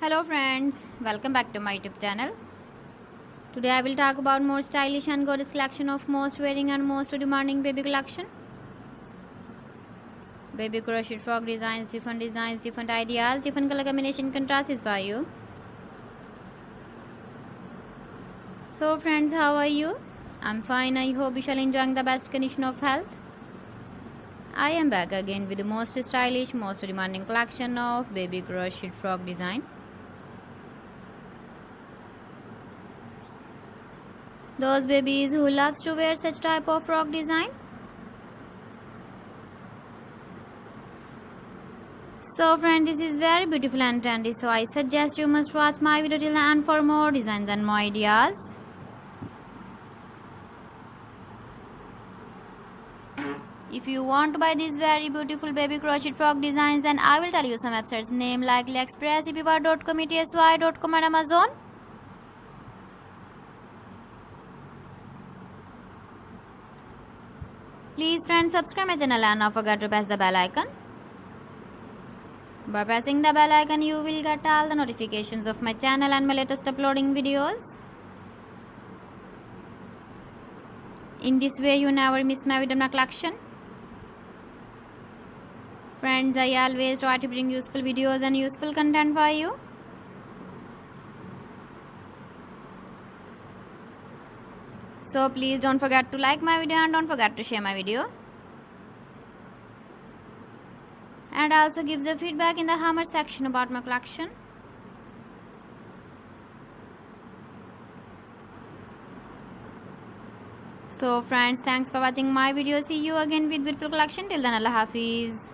Hello friends, welcome back to my YouTube channel. Today I will talk about more stylish and gorgeous collection of most wearing and most demanding baby collection. Baby crochet frog designs, different ideas, different color combination contrasts for you. So friends, how are you? I'm fine. I hope you shall enjoying the best condition of health. I am back again with the most stylish, most demanding collection of baby crochet frog design. Those babies who loves to wear such type of frog design. So friends, this is very beautiful and trendy, so I suggest you must watch my video till the end for more designs and more ideas. If you want to buy these very beautiful baby crochet frog designs, then I will tell you some websites name like AliExpress, eBay.com, ETSY.com and Amazon. Please friends, subscribe my channel and not forget to press the bell icon. By pressing the bell icon, you will get all the notifications of my channel and my latest uploading videos. In this way, you never miss my video collection. Friends, I always try to bring useful videos and useful content for you. So please don't forget to like my video and don't forget to share my video. And also give the feedback in the comment section about my collection. So friends, thanks for watching my video. See you again with beautiful collection. Till then, Allah Hafiz.